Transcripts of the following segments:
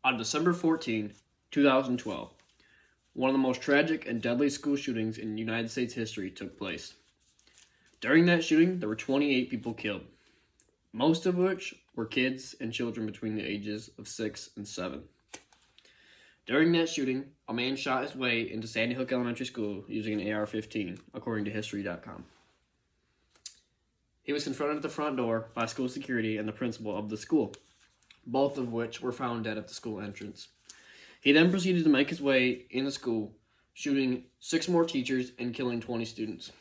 On December 14, 2012, one of the most tragic and deadly school shootings in United States history took place. During that shooting, there were 28 people killed, most of which were kids and children between the ages of 6 and 7. During that shooting, a man shot his way into Sandy Hook Elementary School using an AR-15, according to History.com. He was confronted at the front door by school security and the principal of the school, both of which were found dead at the school entrance. He then proceeded to make his way in the school, shooting 6 more teachers and killing 20 students.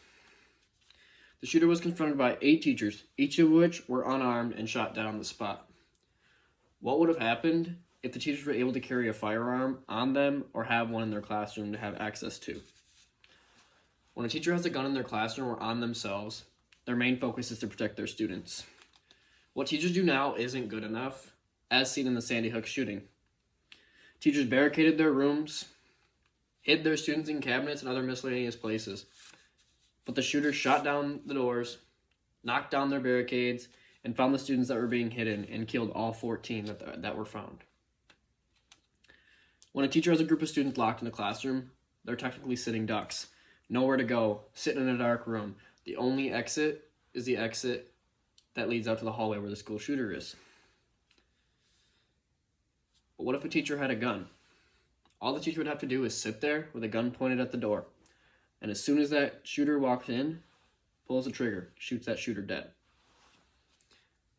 The shooter was confronted by 8 teachers, each of which were unarmed and shot dead on the spot. What would have happened if the teachers were able to carry a firearm on them or have one in their classroom to have access to? When a teacher has a gun in their classroom or on themselves, their main focus is to protect their students. What teachers do now isn't good enough, as seen in the Sandy Hook shooting. Teachers barricaded their rooms, hid their students in cabinets and other miscellaneous places. But the shooter shot down the doors, knocked down their barricades, and found the students that were being hidden and killed all 14 that were found. When a teacher has a group of students locked in a classroom, they're technically sitting ducks. Nowhere to go, sitting in a dark room. The only exit is the exit that leads out to the hallway where the school shooter is. But what if a teacher had a gun? All the teacher would have to do is sit there with a gun pointed at the door. And as soon as that shooter walks in, pulls the trigger, shoots that shooter dead.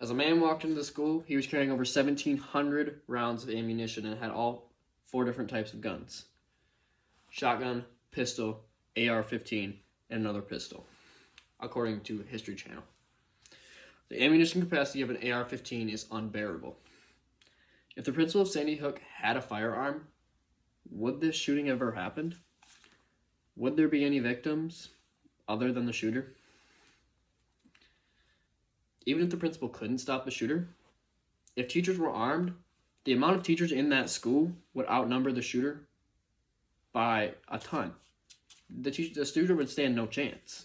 As a man walked into the school, he was carrying over 1,700 rounds of ammunition and had all 4 different types of guns. Shotgun, pistol, AR-15, and another pistol, according to History Channel. The ammunition capacity of an AR-15 is unbearable. If the principal of Sandy Hook had a firearm, would this shooting ever happened? Would there be any victims other than the shooter? Even if the principal couldn't stop the shooter, if teachers were armed, the amount of teachers in that school would outnumber the shooter by a ton. The shooter would stand no chance.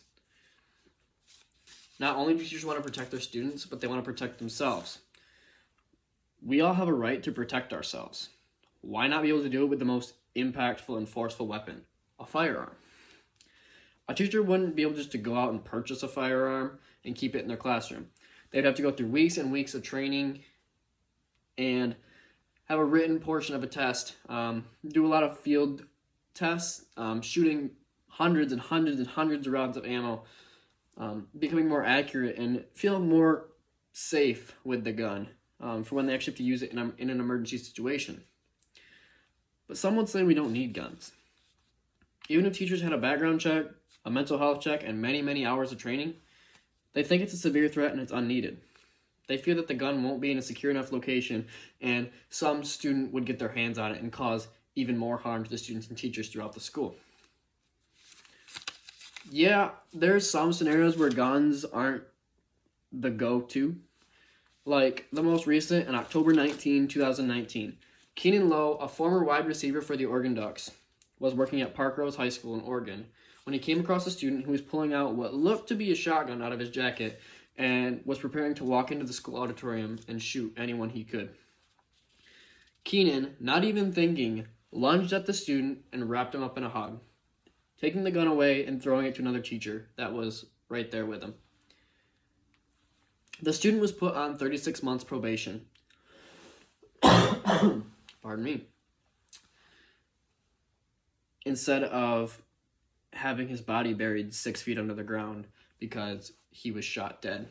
Not only do teachers want to protect their students, but they want to protect themselves. We all have a right to protect ourselves. Why not be able to do it with the most impactful and forceful weapon? A firearm. A teacher wouldn't be able just to go out and purchase a firearm and keep it in their classroom. They'd have to go through weeks and weeks of training and have a written portion of a test, do a lot of field tests, shooting hundreds and hundreds and hundreds of rounds of ammo, becoming more accurate and feel more safe with the gun for when they actually have to use it in an emergency situation. But some would say we don't need guns. Even if teachers had a background check, a mental health check, and many, many hours of training, they think it's a severe threat and it's unneeded. They fear that the gun won't be in a secure enough location and some student would get their hands on it and cause even more harm to the students and teachers throughout the school. Yeah, there's some scenarios where guns aren't the go-to. Like the most recent, on October 19, 2019, Keenan Lowe, a former wide receiver for the Oregon Ducks, was working at Park Rose High School in Oregon when he came across a student who was pulling out what looked to be a shotgun out of his jacket and was preparing to walk into the school auditorium and shoot anyone he could. Keenan, not even thinking, lunged at the student and wrapped him up in a hug, taking the gun away and throwing it to another teacher that was right there with him. The student was put on 36 months probation. Pardon me. Instead of having his body buried 6 feet under the ground because he was shot dead.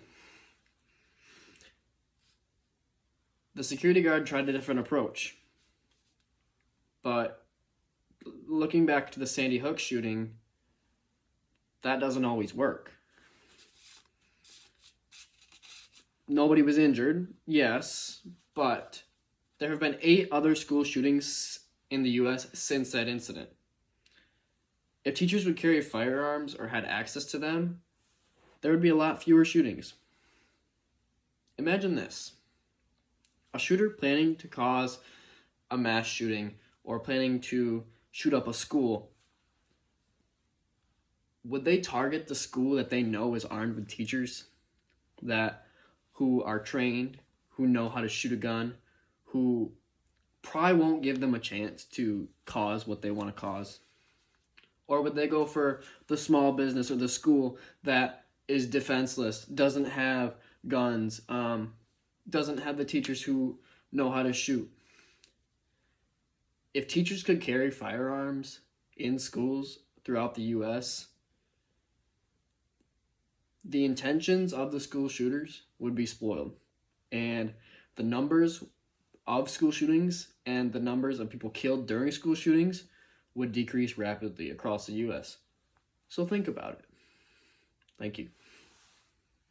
The security guard tried a different approach. But looking back to the Sandy Hook shooting, that doesn't always work. Nobody was injured, yes, but there have been 8 other school shootings in the U.S. since that incident. If teachers would carry firearms or had access to them, there would be a lot fewer shootings. Imagine this. A shooter planning to cause a mass shooting or planning to shoot up a school, would they target the school that they know is armed with teachers who are trained, who know how to shoot a gun, who probably won't give them a chance to cause what they want to cause? Or would they go for the small business or the school that is defenseless, doesn't have guns, doesn't have the teachers who know how to shoot? If teachers could carry firearms in schools throughout the U.S., the intentions of the school shooters would be spoiled. And the numbers of school shootings and the numbers of people killed during school shootings would decrease rapidly across the U.S. So think about it. Thank you.